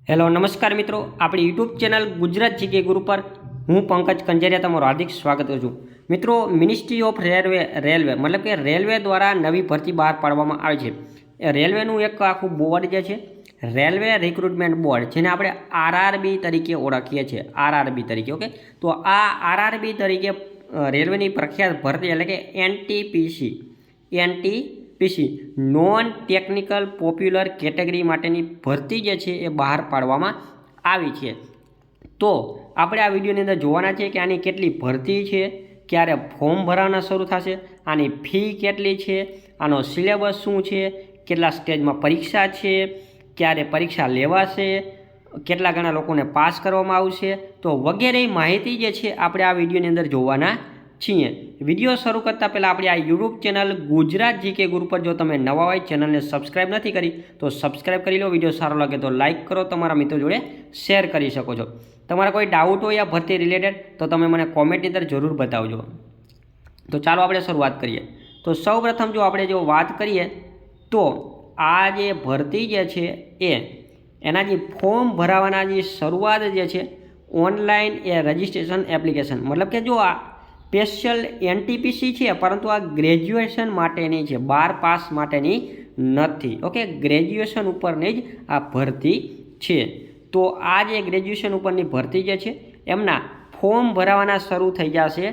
Hello નમસ્કાર મિત્રો, આપણી યુટ્યુબ ચેનલ ગુજરાત જીકે ગુરુ પર હું પંકજ કંજરિયા તમારું હાર્દિક સ્વાગત કરું છું. મિત્રો, મિનિસ્ટ્રી ઓફ રેલવે મતલબ કે રેલવે દ્વારા નવી ભરતી બહાર પાડવામાં આવી છે. એ રેલવેનું એક આખું બોર્ડ જે છે, રેલવે રિક્રુટમેન્ટ બોર્ડ, જેને આપણે આરઆરબી તરીકે ઓળખીએ છીએ, આરઆરબી તરીકે. ઓકે, તો આ આરઆરબી તરીકે રેલવેની પ્રખ્યાત ભરતી એટલે કે NTPC non technical popular category માટેની ભરતી જે છે એ બહાર પાડવામાં આવી છે. તો આપણે આ વિડીયોની અંદર જોવાના છે કે આની કેટલી ભરતી છે, ક્યારે ફોર્મ ભરવાના શરૂ થશે, આની ફી કેટલી છે, આનો સિલેબસ શું છે, કેટલા સ્ટેજમાં પરીક્ષા છે, ક્યારે પરીક્ષા લેવાશે, કેટલા ઘણા લોકોને પાસ કરવામાં આવશે, તો વગેરે માહિતી જે છે આપણે આ વિડીયોની અંદર જોવાના છીએ. વિડીયો શરૂ કરતાં પહેલાં આપણી આ યુટ્યુબ ચેનલ ગુજરાત જીકે ગુરુ પર જો તમે નવા હોય, ચેનલને સબસ્ક્રાઈબ નથી કરી તો સબસ્ક્રાઈબ કરી લો. વિડીયો સારો લાગે તો લાઇક કરો, તમારા મિત્રો જોડે શેર કરી શકો છો. તમારા કોઈ ડાઉટ હોય આ ભરતી રિલેટેડ તો તમે મને કોમેન્ટની અંદર જરૂર બતાવજો. તો ચાલો આપણે શરૂઆત કરીએ. તો સૌપ્રથમ જો આપણે વાત કરીએ તો આ જે ભરતી જે છે એના જે ફોર્મ ભરાવાના જે શરૂઆત જે છે ઓનલાઈન રજિસ્ટ્રેશન એપ્લિકેશન, મતલબ કે જો આ સ્પેશિયલ એનટીપીસી છે પરંતુ આ ગ્રેજ્યુએશન માટેની છે, 12 પાસ માટેની નથી. ઓકે, ગ્રેજ્યુએશન ઉપરની જ આ ભરતી છે. તો આ જે ગ્રેજ્યુએશન ઉપરની ભરતી જે છે એમના ફોર્મ ભરાવાના શરૂ થઈ જશે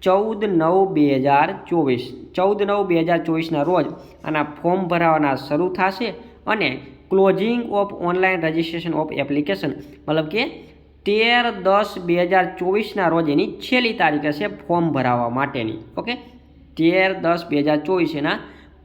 14/9/2024 રોજ આના ફોર્મ ભરાવાના શરૂ થશે અને closing of online registration of application મતલબ કે 13/10/2024 રોજ એની છેલ્લી તારીખ હશે ફોર્મ ભરાવવા માટેની. ઓકે, 13/10/2024 એના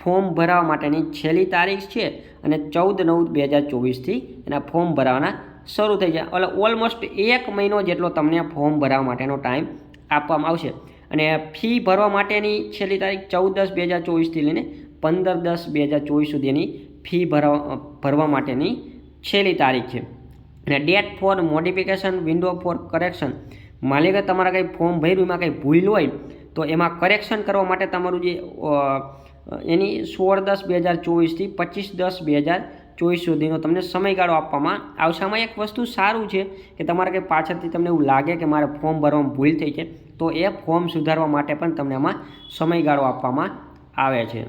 ફોર્મ ભરાવવા માટેની છેલ્લી તારીખ છે અને 14/9/2024 એના ફોર્મ ભરાવાના શરૂ થઈ જાય. એટલે ઓલમોસ્ટ 1 મહિનો જેટલો તમને ફોર્મ ભરાવવા માટેનો ટાઈમ આપવામાં આવશે. અને ફી ભરવા માટેની છેલ્લી તારીખ 14/10/2024 લઈને 15/10/2024 સુધીની ફી ભરવા માટેની છેલ્લી તારીખ છે. અને date for modification window for correction, માલિકે તમારા કંઈ ફોર્મ ભર્યું એમાં કંઈ ભૂલ હોય તો એમાં કરેક્શન કરવા માટે તમારું જે એની 16/10/2024 થી 25/10/2024 સુધીનો તમને સમયગાળો આપવામાં આવશે. આમાં એક વસ્તુ સારું છે કે તમારે કંઈ પાછળથી તમને એવું લાગે કે મારે ફોર્મ ભરવામાં ભૂલ થઈ છે તો એ ફોર્મ સુધારવા માટે પણ તમને આમાં સમયગાળો આપવામાં આવે છે.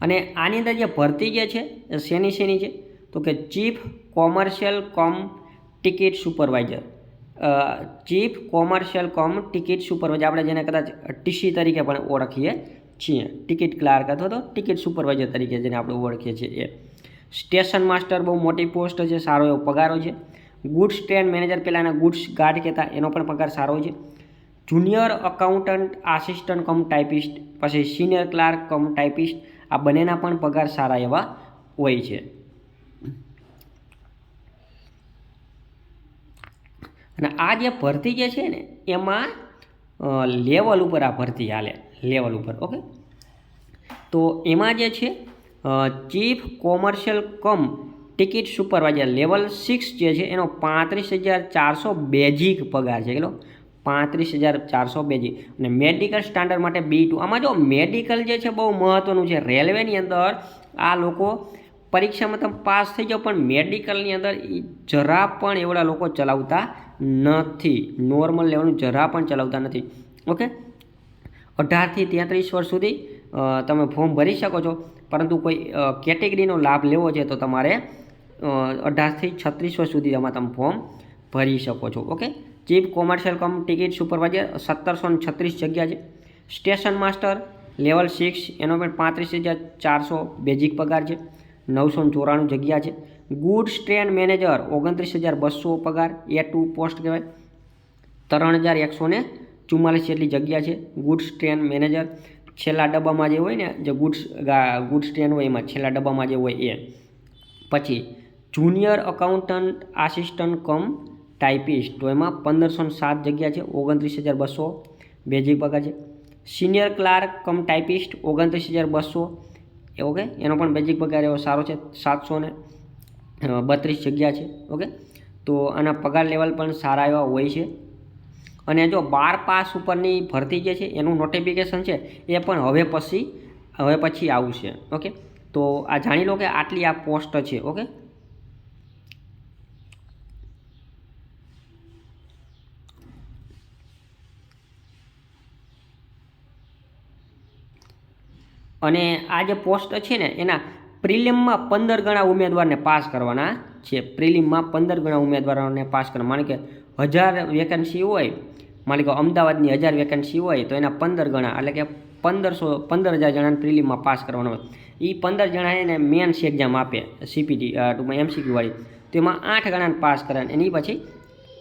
અને આની અંદર જે ભરતી જે છે એ શેની છે તો કે ચીફ કોમર્શિયલ કમ ટિકિટ સુપરવાઇઝર, ચીફ કોમર્શિયલ કમ ટિકિટ સુપરવાઇઝર, આપણે જેને કદાચ ટીસી તરીકે પણ ઓળખીએ છીએ, ટિકિટ ક્લાર્ક અથવા તો ટિકિટ સુપરવાઇઝર તરીકે જેને આપણે ઓળખીએ છીએ એ. સ્ટેશન માસ્ટર બહુ મોટી પોસ્ટ છે, સારો એવો પગાર હોય છે. ગુડ્સ ટ્રેન મેનેજર, પહેલાં એના ગુડ્સ ગાર્ડ કહેતા, એનો પણ પગાર સારો હોય છે. જુનિયર અકાઉન્ટન્ટ આસિસ્ટન્ટ કમ ટાઈપિસ્ટ, પછી સિનિયર ક્લાર્ક કમ ટાઈપિસ્ટ, આ બંનેના પણ પગાર સારા એવા હોય છે. અને આ જે ભરતી જે છે ને એમાં લેવલ ઉપર આ ભરતી હાલે, લેવલ ઉપર. ઓકે, તો એમાં જે છે ચીફ કોમર્શિયલ કમ ટિકિટ સુપરવાઇઝર લેવલ 6 જે છે એનો 35,400 બેઝિક પગાર છે. કેટલો? 35,400 બેઝિક. અને મેડિકલ સ્ટાન્ડર્ડ માટે B2. આમાં જો મેડિકલ જે છે બહુ મહત્ત્વનું છે. રેલવેની અંદર આ લોકો પરીક્ષામાં તમે પાસ થઈ જાઓ પણ મેડિકલની અંદર જરા પણ એવડા લોકો ચલાવતા નથી, નોર્મલ લેવલનું જરા પણ ચલાવતા નથી. ઓકે, 18 થી 33 વર્ષ સુધી તમે ફોર્મ ભરી શકો છો, પરંતુ કોઈ કેટેગરીનો લાભ લેવો છે તો તમારે 18 થી 36 વર્ષ સુધી એમાં તમે ફોર્મ ભરી શકો છો. ઓકે, ચીફ કોમર્શિયલ કમ ટિકિટ સુપરવાઇઝર 1736 જગ્યા છે. સ્ટેશન માસ્ટર લેવલ 6 એનો પણ 35,400 બેઝિક પગાર છે, 994 જગ્યા છે. ગુડ્સ ટ્રેન મેનેજર 29,200 પગાર, A2 પોસ્ટ કહેવાય, 3,144 જેટલી જગ્યા છે. ગુડ્સ ટ્રેન મેનેજર છેલ્લા ડબ્બામાં જે હોય ને, જે ગુડ્સ ટ્રેન હોય એમાં છેલ્લા ડબ્બામાં જે હોય એ. પછી જુનિયર અકાઉન્ટન્ટ આસિસ્ટન્ટ કમ ટાઈપિસ્ટ, તો એમાં 1,507 જગ્યા છે, 29,200 બેઝિક પગાર છે. સિનિયર ક્લાર્ક કમ ટાઈપિસ્ટ 29,200. ઓકે, એનો પણ બેઝિક પગાર એવો સારો છે, 732 જગ્યા છે. ઓકે, તો આના પગાર લેવલ પણ સારા એવા હોય છે. અને જો 12 પાસ ઉપરની ભરતી જે છે એનું નોટિફિકેશન છે એ પણ હવે પછી આવશે. ઓકે, તો આ જાણી લો કે આટલી આ પોસ્ટ છે. ઓકે, અને આ જે પોસ્ટ છે ને એના પ્રિલિમમાં 15 ગણા ઉમેદવારને પાસ કરવાના છે. પ્રિલિમમાં 15 ગણા ઉમેદવારોને પાસ કરવા, માની કે 1000 વેકન્સી હોય, માની કે અમદાવાદની 1000 વેકન્સી હોય તો એના 15 ગણા એટલે કે 15,000 જણાને પ્રિલિમમાં પાસ કરવાનો હોય. એ 15 જણા એને મેન્સ એક્ઝામ આપે, સીપીટી ટૂંકમાં MCQ વાળી, તો એમાં 8 ગણાને પાસ કરે. એની પછી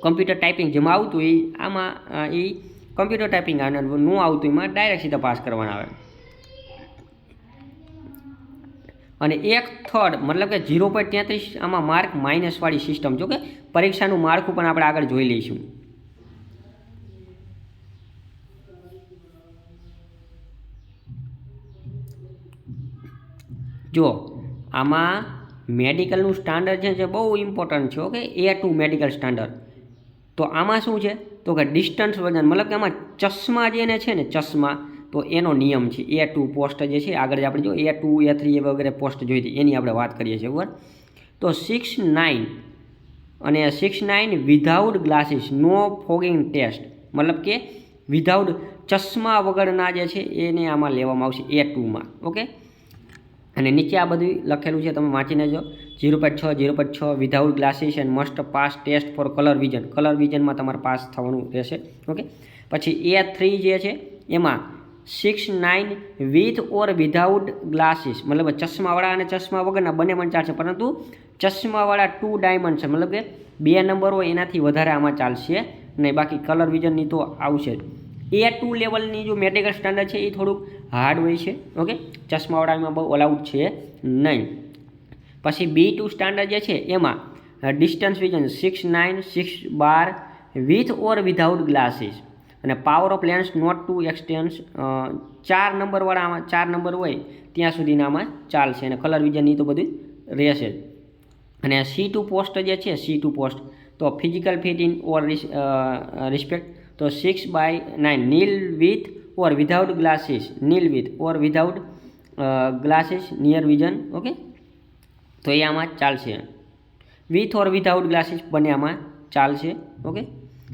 કમ્પ્યુટર ટાઈપિંગ જેમાં આવતું એ આમાં એ કમ્પ્યુટર ટાઈપિંગ આવે, ન આવતું એમાં ડાયરેક્ટ સીધા પાસ કરવાના આવે. અને 1/3 મતલબ કે 0.33 આમાં માર્ક માઇનસવાળી સિસ્ટમ. જો કે પરીક્ષાનું માળખું પણ આપણે આગળ જોઈ લઈશું. જો આમાં મેડિકલનું સ્ટાન્ડર્ડ છે જે બહુ ઇમ્પોર્ટન્ટ છે. Okay, A2 medical standard. તો આમાં શું છે તો કે ડિસ્ટન્સ વજન, મતલબ કે આમાં ચશ્મા જેને છે ને ચશ્મા, તો એનો નિયમ છે. A2 પોસ્ટ જે છે આગળ આપણે જો A2 A3 એ વગેરે પોસ્ટ જોઈ હતી એની આપણે વાત કરીએ છીએ, બરાબર. તો 6'9" અને 6'9" વિધાઉટ ગ્લાસીસ, નો ફોગિંગ ટેસ્ટ, મતલબ કે વિધાઉટ ચશ્મા વગરના જે છે એને આમાં લેવામાં આવશે A2માં. ઓકે, અને નીચે આ બધું લખેલું છે, તમે વાંચીને જો. 0.6 without glasses and must pass test for colour vision. Colour વિઝનમાં તમારે પાસ થવાનું રહેશે. ઓકે, પછી A3 જે છે એમાં 6'9" વિથ ઓર વિધાઉટ ગ્લાસીસ, મતલબ ચશ્માવાળા અને ચશ્મા વગરના બંને પણ ચાલશે, પરંતુ ચશ્માવાળા 2 ડાયમંડ છે, મતલબ કે 2 નંબર હોય એનાથી વધારે આમાં ચાલશે નહીં. બાકી કલર વિઝનની તો આવશે જ. A2 લેવલની જો મેડિકલ સ્ટાન્ડર્ડ છે એ થોડુંક હાર્ડ હોય છે. ઓકે, ચશ્માવાળામાં બહુ અલાઉડ છે નહીં. પછી B2 સ્ટાન્ડર્ડ જે છે એમાં distance vision 6'9", 6'12" with or without glasses, અને power of lens not to exceeds 4 નંબરવાળા, આમાં 4 નંબર હોય ત્યાં સુધીના આમાં ચાલશે, અને કલર વિઝનની તો બધું રહેશે. અને C2 પોસ્ટ જે છે, C2 પોસ્ટ તો physical fit in or respect, તો 6/9 nil with or without glasses, nil with or without glasses near vision. Okay, તો એ આમાં ચાલશે. વિથ ઓર વિધાઉટ ગ્લાસીસ બંને આમાં ચાલશે. ઓકે,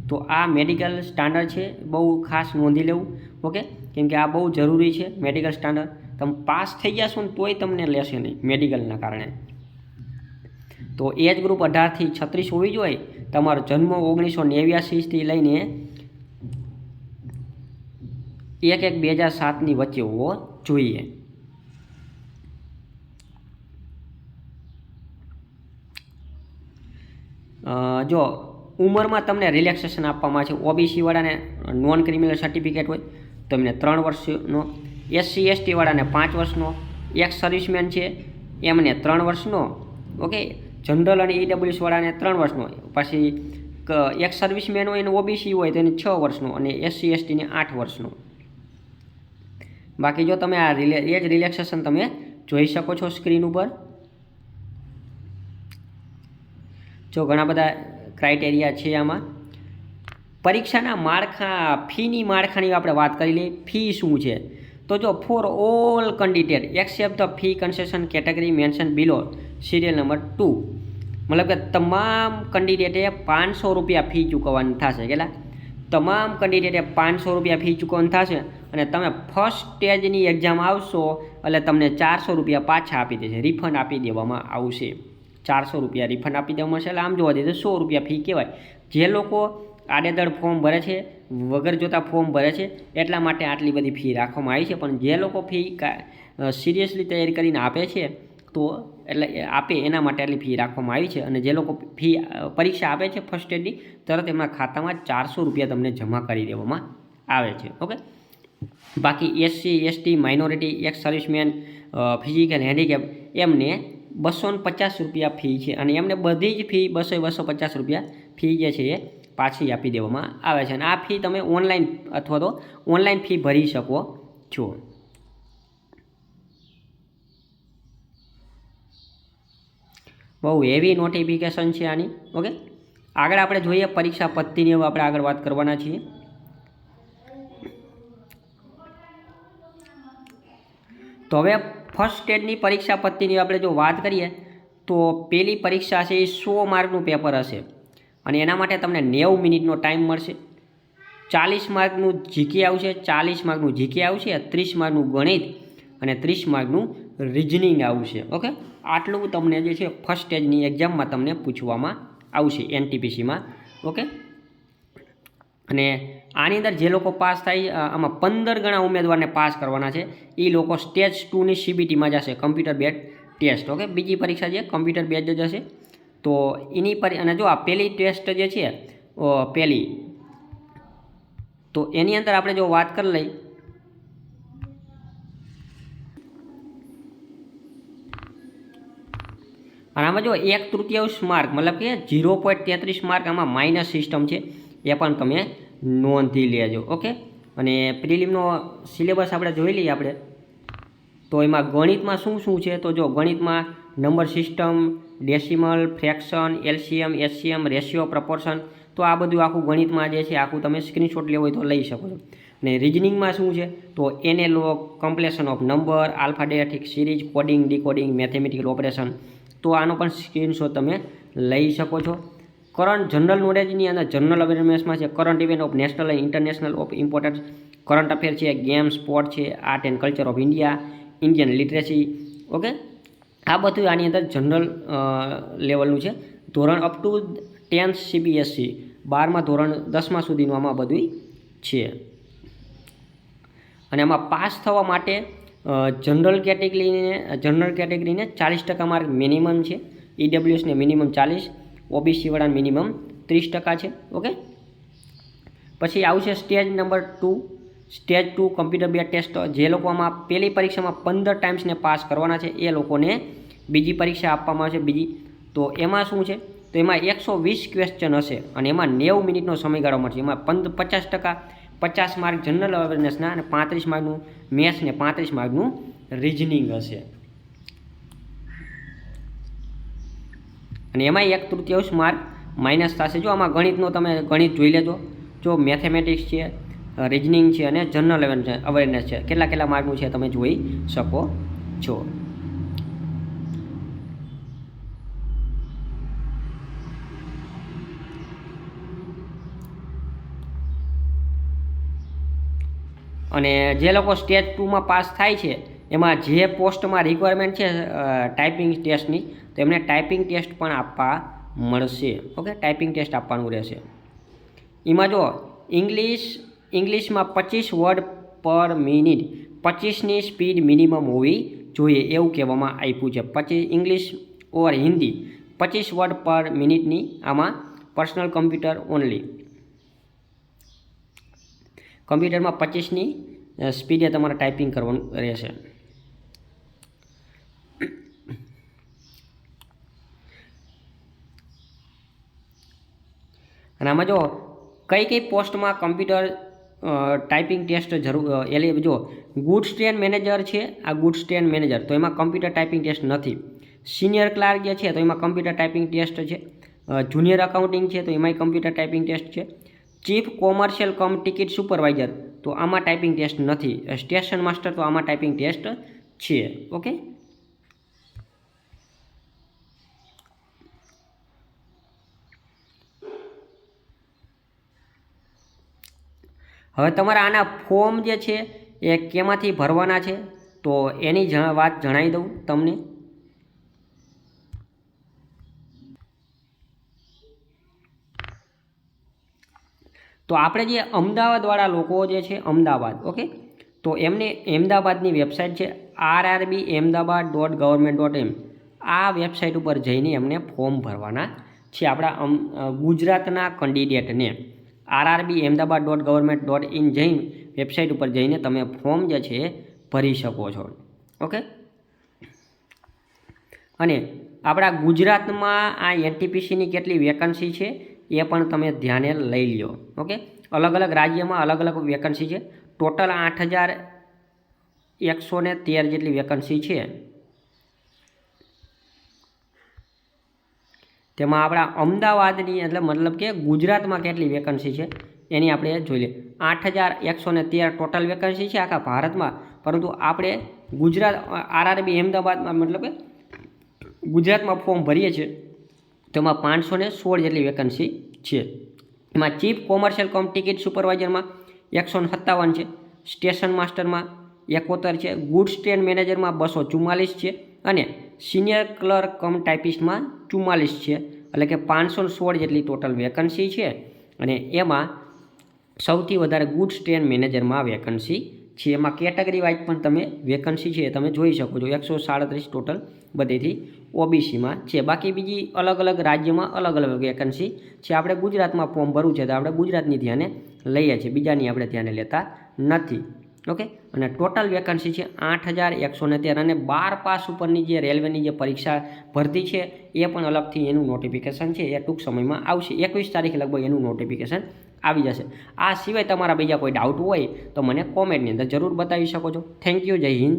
તો આ મેડિકલ સ્ટાન્ડર્ડ છે, બહુ ખાસ નોંધી લેવું. ઓકે, કેમ કે આ બહુ જરૂરી છે મેડિકલ સ્ટાન્ડર્ડ. તમે પાસ થઈ જશો ને તોય તમને લેશે નહીં મેડિકલના કારણે. તો એજ ગ્રુપ 18 થી 36 હોવી જોઈએ. તમારો જન્મ 1989થી લઈને 1/1/2007ની વચ્ચે હોવો જોઈએ. જો ઉંમરમાં તમને રિલેક્સેશન આપવામાં છે. OBC વાળાને નોન ક્રિમિનલ સર્ટિફિકેટ હોય તો એમને 3 વર્ષનો, SC ST વાળાને 5 વર્ષનો, એક્સ સર્વિસમેન છે એમને 3 વર્ષનો. ઓકે, જનરલ અને EWS વાળાને 3 વર્ષનો. પછી એક્સ સર્વિસમેન હોય અને OBC હોય તો એને 6 વર્ષનો, અને SC ST ને 8 વર્ષનો. બાકી જો તમે આ એજ રિલેક્સેશન તમે જોઈ શકો છો સ્ક્રીન ઉપર. જો ઘણા બધા ક્રાઇટેરિયા છે આમાં. પરીક્ષાના માળખા, ફીની માળખાની આપણે વાત કરી લઈએ. ફી શું છે તો જો for all candidate except the fee concession category mention below serial number 2, મતલબ કે તમામ કેન્ડિડેટે 500 રૂપિયા ફી ચૂકવવાની થશે. કેટલા? તમામ કેન્ડિડેટે 500 રૂપિયા ફી ચૂકવવાની થશે. અને તમે ફર્સ્ટ સ્ટેજની એક્ઝામ આવશો એટલે તમને 400 રૂપિયા પાછા આપી દેશે, રિફંડ આપી દેવામાં આવશે. 400 રૂપિયા રિફંડ આપી દેવામાં આવશે. એટલે આમ જોવા જઈએ તો 100 રૂપિયા ફી કહેવાય. જે લોકો આડેધડ ફોર્મ ભરે છે, વગર જોતા ફોર્મ ભરે છે, એટલા માટે આટલી બધી ફી રાખવામાં આવી છે. પણ જે લોકો ફી સિરિયસલી તૈયારી કરીને આપે છે તો એટલે આપે એના માટે આટલી ફી રાખવામાં આવી છે. અને જે લોકો ફી પરીક્ષા આપે છે ફર્સ્ટ સ્ટેજની, તરત એમના ખાતામાં 400 રૂપિયા તમને જમા કરી દેવામાં આવે છે. ઓકે, બાકી SC ST minority, x servicemen, physical handicap એમને 250 રૂપિયા ફી છે. અને એમને બધી જ ફી 250 રૂપિયા ફી જે છે એ પાછી આપી દેવામાં આવે છે. અને આ ફી તમે ઓનલાઈન અથવા તો ઓનલાઈન ફી ભરી શકો છો. બહુ હેવી નોટિફિકેશન છે આની. ઓકે, આગળ આપણે જોઈએ પરીક્ષા પદ્ધતિની આપણે આગળ વાત કરવાના છીએ. તો હવે ફર્સ્ટ સ્ટેજની પરીક્ષા પદ્ધતિની આપણે જો વાત કરીએ તો પહેલી પરીક્ષા છે એ 100 માર્કનું પેપર હશે. અને એના માટે તમને 90 મિનિટનો ટાઈમ મળશે. 40 માર્કનું જીકે આવશે, 40 માર્કનું જીકે આવશે, 30 માર્કનું ગણિત અને 30 માર્કનું રિઝનિંગ આવશે. ઓકે, આટલું તમને જે છે ફર્સ્ટ સ્ટેજની એક્ઝામમાં તમને પૂછવામાં આવશે NTPCમાં. ઓકે, અને આની અંદર જે લોકો પાસ થાય આમાં 15 ગણા ઉમેદવારને પાસ કરવાના છે. એ લોકો સ્ટેજ 2ની CBTમાં જશે, કમ્પ્યુટર બેઝ ટેસ્ટ. ઓકે, બીજી પરીક્ષા છે કમ્પ્યુટર બેઝ જ હશે. તો એની અને જો આ પહેલી ટેસ્ટ જે છે પહેલી, તો એની અંદર આપણે જો વાત કરી લઈ, અને આમાં જો 1/3 માર્ક મતલબ કે 0.33 માર્ક આમાં માઇનસ સિસ્ટમ છે, એ પણ તમે નોંધી લેજો. ઓકે, અને પ્રિલિમનો સિલેબસ આપણે જોઈ લઈએ આપણે. તો એમાં ગણિતમાં શું શું છે, તો જો ગણિતમાં number system, decimal, fraction, LCM, SCM, ratio, proportion, તો આ બધું આખું ગણિતમાં જે છે આખું તમે સ્ક્રીનશોટ લેવો હોય તો લઈ શકો છો. અને રિઝનિંગમાં શું છે, તો NLO, completion of number, alphabetic series, coding, decoding, mathematical operation, તો આનો પણ સ્ક્રીનશોટ તમે લઈ શકો છો. કરંટ જનરલ નોલેજની અંદર જનરલ અવેરનેસમાં છે current event of national and international of importance, current affair છે, ગેમ, સ્પોર્ટ છે, art and culture of India, Indian literacy. Okay, આ બધું આની અંદર જનરલ લેવલનું છે. ધોરણ અપ ટુ 10th CBSE, 12મા ધોરણ 10મા સુધીનું આમાં બધું છે. અને આમાં પાસ થવા માટે જનરલ કેટેગરીને 40% માર્ક મિનિમમ છે, EWSને મિનિમમ 40, OBC વાળા મિનિમમ 30% છે. ઓકે, પછી આવશે stage number 2, stage 2 computer base test. જે લોકો આમાં પહેલી પરીક્ષામાં 15 ટાઈમ્સને પાસ કરવાના છે એ લોકોને બીજી પરીક્ષા આપવામાં આવશે બીજી. તો એમાં શું છે, તો એમાં 120 ક્વેશ્ચન હશે અને એમાં 90 મિનિટનો સમયગાળો મળશે. એમાં 50%, 50 માર્ક જનરલ અવેરનેસના અને 35 માર્કનું મેથ્સ ને 35 માર્કનું રિઝનિંગ હશે. અને એમાં 1/3 માર્ક માઇનસ થશે. જો આમાં ગણિતનો તમે ગણિત જોઈ લેજો. જો મેથેમેટિક્સ છે, રિઝનિંગ છે અને જનરલ અવેરનેસ છે, કેટલા માર્કનું છે તમે જોઈ શકો છો. અને જે લોકો સ્ટેજ 2માં પાસ થાય છે એમાં જે પોસ્ટમાં રિક્વાયરમેન્ટ છે ટાઈપિંગ ટેસ્ટની, તો એમને ટાઈપિંગ ટેસ્ટ પણ આપવા મળશે. ઓકે, ટાઈપિંગ ટેસ્ટ આપવાનું રહેશે. એમાં જો ઇંગ્લિશમાં 25 વર્ડ પર મિનિટ, 25ની સ્પીડ મિનિમમ હોવી જોઈએ એવું કહેવામાં આવ્યું છે. 25 ઇંગ્લિશ ઓર હિન્દી 25 વર્ડ પર મિનિટની આમાં પર્સનલ કમ્પ્યુટર ઓનલી. કમ્પ્યુટરમાં 25ની સ્પીડે તમારે ટાઈપિંગ કરવાનું રહેશે. અને આમાં જો કઈ પોસ્ટમાં કમ્પ્યુટર ટાઈપિંગ ટેસ્ટ જરૂર જો ગુડ્સ ટ્રેન મેનેજર છે, આ ગુડ્સ ટ્રેન મેનેજર, તો એમાં કમ્પ્યુટર ટાઈપિંગ ટેસ્ટ નથી. સિનિયર ક્લાર્ક જે છે તો એમાં કમ્પ્યુટર ટાઈપિંગ ટેસ્ટ છે. જુનિયર અકાઉન્ટિંગ છે તો એમાંય કમ્પ્યુટર ટાઈપિંગ ટેસ્ટ છે. ચીફ કોમર્શિયલ કમ ટિકિટ સુપરવાઇઝર, તો આમાં ટાઈપિંગ ટેસ્ટ નથી. સ્ટેશન માસ્ટર, તો આમાં ટાઈપિંગ ટેસ્ટ છે. ઓકે, હવે તમારા આના ફોર્મ જે છે એ કેમાંથી ભરવાના છે, તો એની વાત જણાવી દઉં તમને. તો આપણે જે અમદાવાદવાળા લોકો જે છે અમદાવાદ, ઓકે, તો એમને અમદાવાદની વેબસાઇટ છે rrbahmedabad.government.in, આ વેબસાઇટ ઉપર જઈને એમને ફોર્મ ભરવાના છે. આપણા ગુજરાતના કેન્ડિડેટને rrbahmedabad.government.in જઈને વેબસાઇટ ઉપર જઈને તમે ફોર્મ જે છે એ ભરી શકો છો. ઓકે, અને આપણા ગુજરાતમાં આ NTPCની કેટલી વેકન્સી છે એ પણ તમે ધ્યાને લઈ લો. ઓકે, અલગ અલગ રાજ્યમાં અલગ અલગ વેકન્સી છે. ટોટલ 8113 જેટલી વેકન્સી છે. તેમાં આપણા અમદાવાદની મતલબ કે ગુજરાતમાં કેટલી વેકન્સી છે એની આપણે જોઈ લઈએ. 8113 ટોટલ વેકન્સી છે આખા ભારતમાં, પરંતુ આપણે ગુજરાત RRB અમદાવાદમાં મતલબ કે ગુજરાતમાં ફોર્મ ભરીએ છીએ તો એમાં 516 જેટલી વેકન્સી છે. એમાં ચીફ કોમર્શિયલ કમ ટિકિટ સુપરવાઇઝરમાં 157 છે. સ્ટેશન માસ્ટરમાં 71 છે, ગુડ્સ ટ્રેન મેનેજરમાં 244 છે અને સિનિયર ક્લર્ક કમ ટાઇપિસ્ટમાં 44 છે, એટલે કે 516 જેટલી ટોટલ વેકન્સી છે અને એમાં સૌથી વધારે ગુડ્સ ટ્રેન મેનેજરમાં વેકન્સી છે. એમાં કેટેગરી વાઇઝ પણ તમે વેકન્સી છે તમે જોઈ શકો છો. 137 ટોટલ બધેથી ઓબીસીમાં છે. બાકી બીજી અલગ અલગ રાજ્યમાં અલગ અલગ વેકન્સી છે. આપણે ગુજરાતમાં ફોર્મ ભરવું છે તો આપણે ગુજરાતની ધ્યાને લઈએ છીએ, બીજાની આપણે ધ્યાને લેતા નથી. ઓકે, અને ટોટલ વેકન્સી છે 8113 અને 12 પાસ ઉપરની જે રેલવેની જે પરીક્ષા ભરતી છે એ પણ અલગથી એનું નોટિફિકેશન છે એ ટૂંક સમયમાં આવશે. 21 તારીખે લગભગ એનું નોટિફિકેશન આવી જશે. આ સિવાય તમારા બીજા કોઈ ડાઉટ હોય તો મને કોમેન્ટની અંદર જરૂર બતાવી શકો છો. Thank you. જય હિન્દ.